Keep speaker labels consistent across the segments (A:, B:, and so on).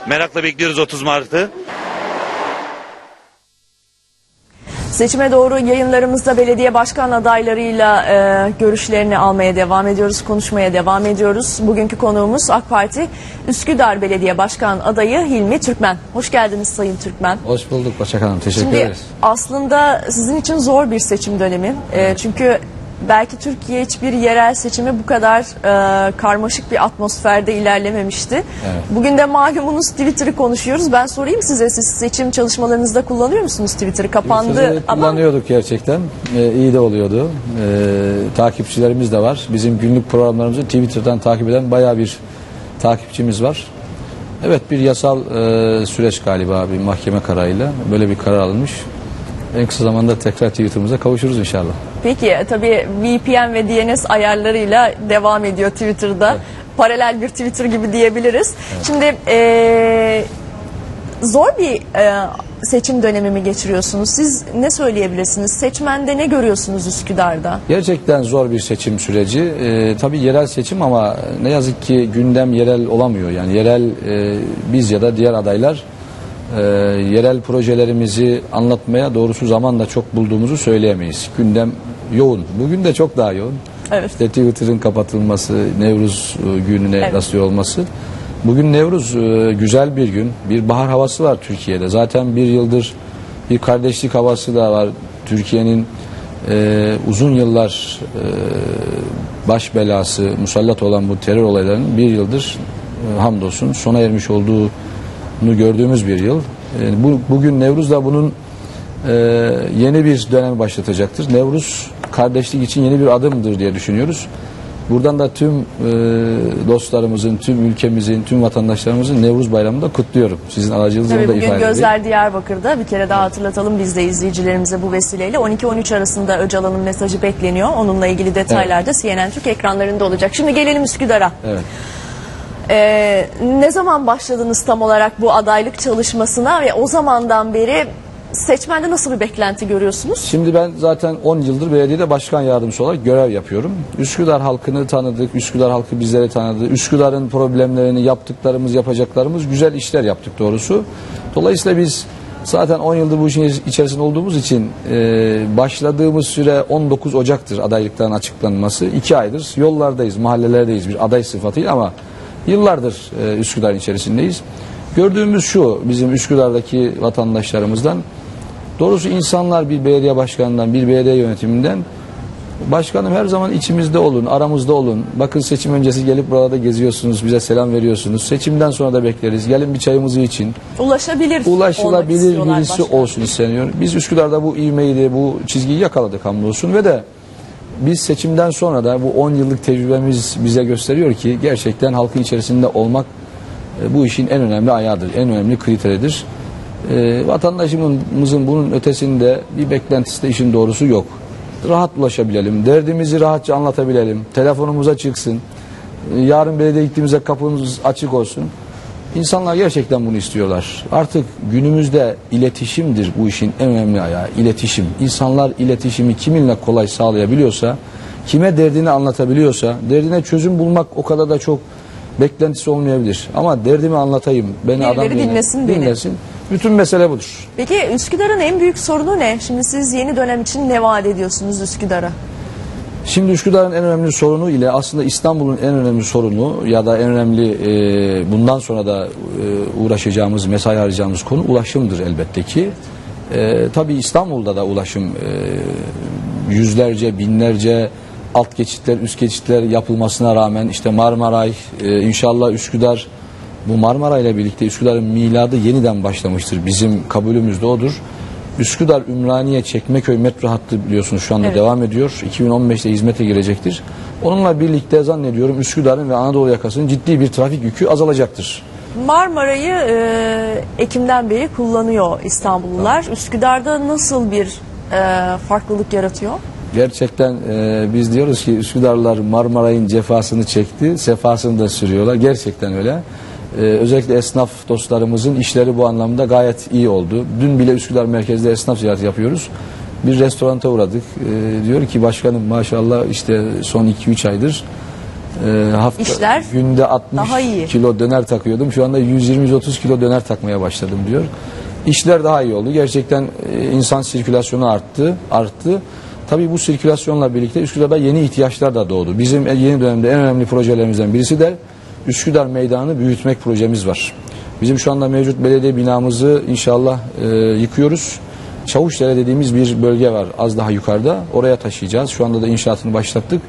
A: Merakla bekliyoruz 30 Mart'ı.
B: Seçime doğru yayınlarımızda belediye başkan adaylarıyla görüşlerini almaya devam ediyoruz, konuşmaya devam ediyoruz. Bugünkü konuğumuz AK Parti Üsküdar Belediye Başkan adayı Hilmi Türkmen. Hoş geldiniz Sayın Türkmen.
C: Hoş bulduk Başak Hanım, teşekkür ederiz.
B: Aslında sizin için zor bir seçim dönemi. Çünkü belki Türkiye hiçbir yerel seçimi bu kadar karmaşık bir atmosferde ilerlememişti.
C: Evet.
B: Bugün de malumunuz Twitter'ı konuşuyoruz. Ben sorayım size, siz seçim çalışmalarınızda kullanıyor musunuz Twitter'ı? Kapandı
C: Twitter'ı
B: ama...
C: kullanıyorduk gerçekten. İyi de oluyordu. Takipçilerimiz de var. Bizim günlük programlarımızı Twitter'dan takip eden bayağı bir takipçimiz var. Evet, bir yasal süreç galiba, bir mahkeme kararıyla böyle bir karar alınmış. En kısa zamanda tekrar Twitter'ımıza kavuşuruz inşallah.
B: Peki tabii VPN ve DNS ayarlarıyla devam ediyor Twitter'da. Evet. Paralel bir Twitter gibi diyebiliriz. Evet. Şimdi zor bir seçim dönemi mi geçiriyorsunuz? Siz ne söyleyebilirsiniz? Seçmende ne görüyorsunuz Üsküdar'da?
C: Gerçekten zor bir seçim süreci. Tabii yerel seçim ama ne yazık ki gündem yerel olamıyor. Yani yerel biz ya da diğer adaylar yerel projelerimizi anlatmaya doğrusu zaman da çok bulduğumuzu söyleyemeyiz. Gündem yoğun. Bugün de çok daha yoğun.
B: Evet.
C: İşte Twitter'ın kapatılması, Nevruz gününe rastlıyor olması. Bugün Nevruz güzel bir gün. Bir bahar havası var Türkiye'de. Zaten bir yıldır bir kardeşlik havası da var. Türkiye'nin uzun yıllar baş belası, musallat olan bu terör olaylarının bir yıldır hamdolsun sona ermiş olduğunu gördüğümüz bir yıl. Bugün Nevruz da bunun yeni bir dönem başlatacaktır. Nevruz kardeşlik için yeni bir adımdır diye düşünüyoruz. Buradan da tüm dostlarımızın, tüm ülkemizin, tüm vatandaşlarımızın Nevruz Bayramı'nı da kutluyorum. Sizin aracılığınızla da ifade edeyim.
B: Bugün Gözler Diyarbakır'da, bir kere daha hatırlatalım biz de izleyicilerimize bu vesileyle. 12-13 arasında Öcalan'ın mesajı bekleniyor. Onunla ilgili detaylar da CNN Türk ekranlarında olacak. Şimdi gelelim Üsküdar'a.
C: Evet.
B: Ne zaman başladınız tam olarak bu adaylık çalışmasına ve o zamandan beri seçmende nasıl bir beklenti görüyorsunuz?
C: Şimdi ben zaten 10 yıldır belediyede başkan yardımcısı olarak görev yapıyorum. Üsküdar halkını tanıdık, Üsküdar halkı bizleri tanıdı. Üsküdar'ın problemlerini, yaptıklarımız, yapacaklarımız, güzel işler yaptık doğrusu. Dolayısıyla biz zaten 10 yıldır bu işin içerisinde olduğumuz için başladığımız süre 19 Ocak'tır adaylıkların açıklanması. 2 aydır yollardayız, mahallelerdeyiz bir aday sıfatıyla ama yıllardır Üsküdar'ın içerisindeyiz. Gördüğümüz şu, bizim Üsküdar'daki vatandaşlarımızdan, doğrusu insanlar bir belediye başkanından, bir belediye yönetiminden, başkanım her zaman içimizde olun, aramızda olun. Bakın seçim öncesi gelip burada geziyorsunuz, bize selam veriyorsunuz. Seçimden sonra da bekleriz. Gelin bir çayımızı için.
B: Ulaşılabilir
C: birisi olsun isteniyor. Biz Üsküdar'da bu ivmeyi, bu çizgiyi yakaladık hamdolsun ve de biz seçimden sonra da bu 10 yıllık tecrübemiz bize gösteriyor ki gerçekten halkın içerisinde olmak bu işin en önemli ayağıdır, en önemli kriteridir. Vatandaşımızın bunun ötesinde bir beklentisi de işin doğrusu yok. Rahat ulaşabilelim, derdimizi rahatça anlatabilelim, telefonumuza çıksın, yarın belediye gittiğimizde kapımız açık olsun. İnsanlar gerçekten bunu istiyorlar. Artık günümüzde iletişimdir bu işin en önemli ayağı, iletişim. İnsanlar iletişimi kiminle kolay sağlayabiliyorsa, kime derdini anlatabiliyorsa, derdine çözüm bulmak o kadar da çok beklentisi olmayabilir. Ama derdimi anlatayım, beni adam dinlesin. Bütün mesele budur.
B: Peki Üsküdar'ın en büyük sorunu ne? Şimdi siz yeni dönem için ne vaat ediyorsunuz Üsküdar'a?
C: Şimdi Üsküdar'ın en önemli sorunu ile aslında İstanbul'un en önemli sorunu ya da en önemli bundan sonra da uğraşacağımız, mesai harcayacağımız konu ulaşımdır elbette ki. Tabii İstanbul'da da ulaşım yüzlerce, binlerce alt geçitler, üst geçitler yapılmasına rağmen işte Marmaray, inşallah Üsküdar, bu Marmaray ile birlikte Üsküdar'ın miladı yeniden başlamıştır. Bizim kabulümüz de odur. Üsküdar, Ümraniye, Çekmeköy metro hattı biliyorsunuz şu anda devam ediyor. 2015'te hizmete girecektir. Onunla birlikte zannediyorum Üsküdar'ın ve Anadolu yakasının ciddi bir trafik yükü azalacaktır.
B: Marmaray'ı Ekim'den beri kullanıyor İstanbullular. Tamam. Üsküdar'da nasıl bir farklılık yaratıyor?
C: Gerçekten biz diyoruz ki Üsküdarlılar Marmaray'ın cefasını çekti, sefasını da sürüyorlar. Gerçekten öyle. Özellikle esnaf dostlarımızın işleri bu anlamda gayet iyi oldu. Dün bile Üsküdar merkezde esnaf ziyareti yapıyoruz. Bir restoranta uğradık. Diyor ki başkanım maşallah işte son 2-3 aydır
B: İşler
C: günde 60
B: daha iyi.
C: kilo döner takıyordum. Şu anda 120-130 kilo döner takmaya başladım diyor. İşler daha iyi oldu. Gerçekten insan sirkülasyonu arttı. Tabii bu sirkülasyonla birlikte Üsküdar'da yeni ihtiyaçlar da doğdu. Bizim yeni dönemde en önemli projelerimizden birisi de Üsküdar Meydanı'nı büyütmek projemiz var. Bizim şu anda mevcut belediye binamızı inşallah yıkıyoruz. Çavuşdere dediğimiz bir bölge var az daha yukarıda. Oraya taşıyacağız. Şu anda da inşaatını başlattık.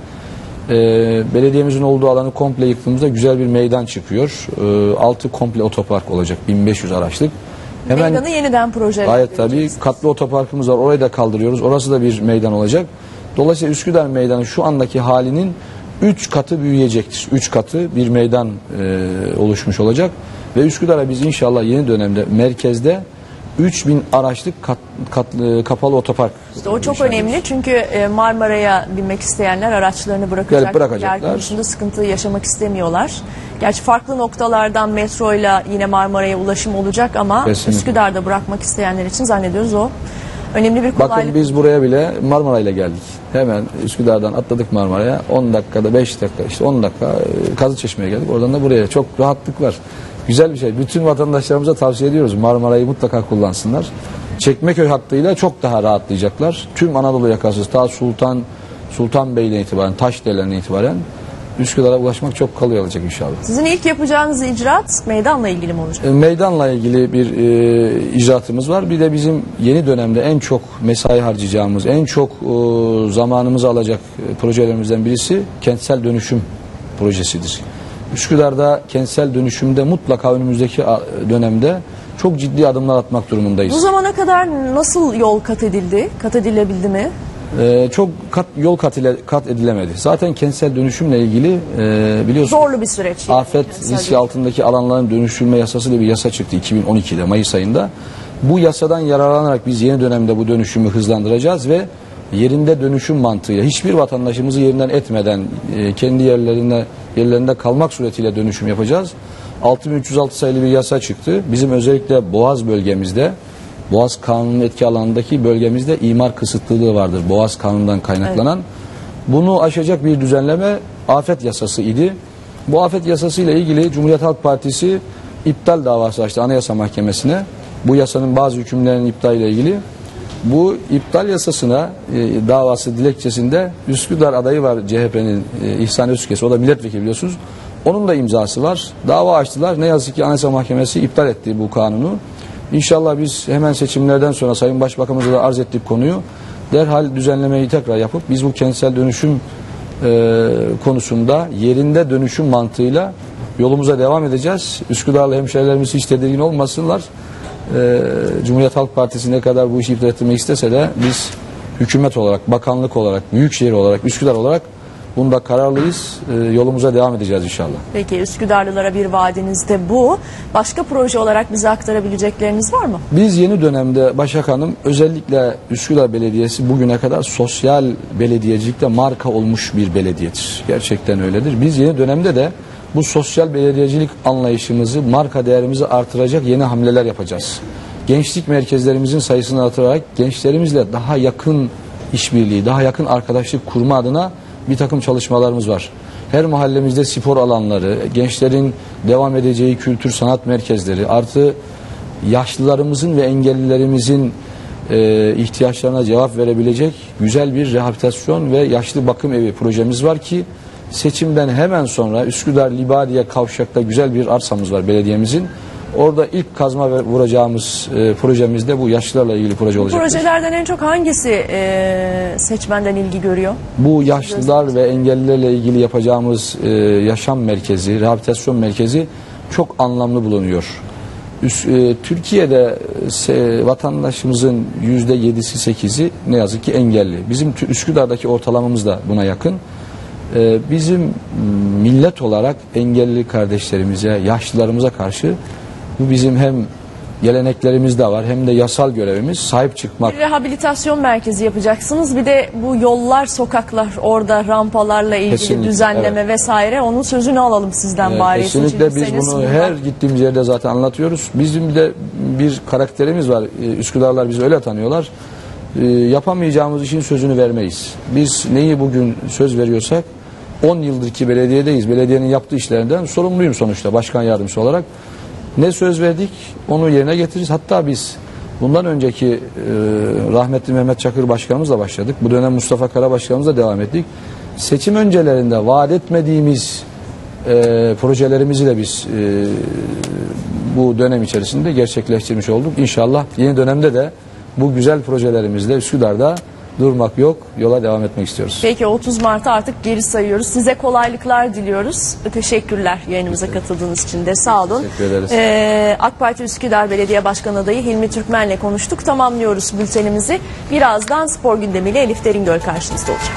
C: Belediyemizin olduğu alanı komple yıktığımızda güzel bir meydan çıkıyor. Altı komple otopark olacak. 1500 araçlık.
B: Meydanı yeniden projelendireceğiz.
C: Gayet tabii. Katlı otoparkımız var. Orayı da kaldırıyoruz. Orası da bir meydan olacak. Dolayısıyla Üsküdar Meydanı şu andaki halinin 3 katı büyüyecektir. 3 katı bir meydan oluşmuş olacak. Ve Üsküdar'a biz inşallah yeni dönemde merkezde 3000 araçlık kapalı otopark.
B: İşte o çok önemli çünkü Marmara'ya binmek isteyenler araçlarını bırakacaklar. Yer konusunda sıkıntı yaşamak istemiyorlar. Gerçi farklı noktalardan metroyla yine Marmara'ya ulaşım olacak ama kesinlikle Üsküdar'da bırakmak isteyenler için zannediyoruz o önemli bir kolaylık.
C: Bakın biz buraya bile Marmara'yla geldik. Hemen Üsküdar'dan atladık Marmara'ya. 10 dakikada 5 dakika işte 10 dakika Kazıçeşme'ye geldik. Oradan da buraya. Çok rahatlık var. Güzel bir şey. Bütün vatandaşlarımıza tavsiye ediyoruz. Marmara'yı mutlaka kullansınlar. Çekmeköy hattıyla çok daha rahatlayacaklar. Tüm Anadolu yakası ta Sultanbeyli'den itibaren, Taşdere'den itibaren Üsküdar'a ulaşmak çok kolay olacak inşallah.
B: Sizin ilk yapacağınız icraat meydanla ilgili mi olacak?
C: Meydanla ilgili bir icraatımız var. Bir de bizim yeni dönemde en çok mesai harcayacağımız, en çok zamanımızı alacak projelerimizden birisi kentsel dönüşüm projesidir. Üsküdar'da kentsel dönüşümde mutlaka önümüzdeki dönemde çok ciddi adımlar atmak durumundayız.
B: Bu zamana kadar nasıl yol kat edildi? Kat edilebildi mi?
C: Çok yol kat edilemedi. Zaten kentsel dönüşümle ilgili biliyorsunuz
B: zorlu bir süreç.
C: Afet riski altındaki alanların dönüştürülme yasası diye bir yasa çıktı 2012'de Mayıs ayında. Bu yasadan yararlanarak biz yeni dönemde bu dönüşümü hızlandıracağız ve yerinde dönüşüm mantığıyla hiçbir vatandaşımızı yerinden etmeden kendi yerlerinde kalmak suretiyle dönüşüm yapacağız. 6306 sayılı bir yasa çıktı. Bizim özellikle Boğaz bölgemizde, Boğaz Kanunu'nun etki alanındaki bölgemizde imar kısıtlılığı vardır. Boğaz Kanunu'ndan kaynaklanan. Evet. Bunu aşacak bir düzenleme afet yasası idi. Bu afet yasası ile ilgili Cumhuriyet Halk Partisi iptal davası açtı Anayasa Mahkemesi'ne. Bu yasanın bazı hükümlerinin iptal ile ilgili. Bu iptal yasasına davası dilekçesinde Üsküdar adayı var CHP'nin İhsan Özkes. O da milletvekili biliyorsunuz. Onun da imzası var. Dava açtılar. Ne yazık ki Anayasa Mahkemesi iptal etti bu kanunu. İnşallah biz hemen seçimlerden sonra Sayın Başbakanımıza da arz ettik konuyu. Derhal düzenlemeyi tekrar yapıp biz bu kentsel dönüşüm konusunda yerinde dönüşüm mantığıyla yolumuza devam edeceğiz. Üsküdarlı hemşehrilerimiz hiç tedirgin olmasınlar. Cumhuriyet Halk Partisi ne kadar bu işi iptal ettirmek istese de biz hükümet olarak, bakanlık olarak, büyükşehir olarak, Üsküdar olarak bunda kararlıyız. Yolumuza devam edeceğiz inşallah.
B: Peki Üsküdarlılara bir vaadiniz de bu. Başka proje olarak bize aktarabilecekleriniz var mı? Biz
C: yeni dönemde Başak Hanım özellikle Üsküdar Belediyesi bugüne kadar sosyal belediyecilikte marka olmuş bir belediyedir. Gerçekten öyledir. Biz yeni dönemde de bu sosyal belediyecilik anlayışımızı, marka değerimizi artıracak yeni hamleler yapacağız. Gençlik merkezlerimizin sayısını artırarak gençlerimizle daha yakın işbirliği, daha yakın arkadaşlık kurma adına bir takım çalışmalarımız var. Her mahallemizde spor alanları, gençlerin devam edeceği kültür sanat merkezleri, artı yaşlılarımızın ve engellilerimizin ihtiyaçlarına cevap verebilecek güzel bir rehabilitasyon ve yaşlı bakım evi projemiz var ki seçimden hemen sonra Üsküdar Libadiye kavşakta güzel bir arsamız var belediyemizin. Orada ilk kazma vuracağımız projemizde bu yaşlılarla ilgili proje olacak.
B: Projelerden en çok hangisi seçmenden ilgi görüyor?
C: Bu yaşlılar ve engellilerle ilgili yapacağımız yaşam merkezi, rehabilitasyon merkezi çok anlamlı bulunuyor. Türkiye'de vatandaşımızın %7'si 8'i ne yazık ki engelli. Bizim Üsküdar'daki ortalamamız da buna yakın. Bizim millet olarak engelli kardeşlerimize, yaşlılarımıza karşı bu bizim hem geleneklerimizde var hem de yasal görevimiz sahip çıkmak.
B: Bir rehabilitasyon merkezi yapacaksınız. Bir de bu yollar, sokaklar, orada rampalarla ilgili kesinlikle, düzenleme vesaire onun sözünü alalım sizden bari.
C: Kesinlikle biz bunu her gittiğimiz yerde zaten anlatıyoruz. Bizim de bir karakterimiz var. Üsküdarlar bizi öyle tanıyorlar. Yapamayacağımız işin sözünü vermeyiz. Biz neyi bugün söz veriyorsak 10 yıldır ki belediyedeyiz. Belediyenin yaptığı işlerinden sorumluyum sonuçta başkan yardımcısı olarak. Ne söz verdik onu yerine getiririz. Hatta biz bundan önceki rahmetli Mehmet Çakır başkanımızla başladık. Bu dönem Mustafa Kara başkanımızla devam ettik. Seçim öncelerinde vaat etmediğimiz projelerimizi de biz bu dönem içerisinde gerçekleştirmiş olduk. İnşallah yeni dönemde de bu güzel projelerimizle Üsküdar'da durmak yok, yola devam etmek istiyoruz.
B: Peki 30 Mart'ı artık geri sayıyoruz. Size kolaylıklar diliyoruz. Teşekkürler yayınımıza katıldığınız için de sağ olun.
C: Teşekkür ederiz.
B: AK Parti Üsküdar Belediye Başkan adayı Hilmi Türkmen'le konuştuk. Tamamlıyoruz bültenimizi. Birazdan spor gündemiyle Elif Deringöl karşınızda olacak.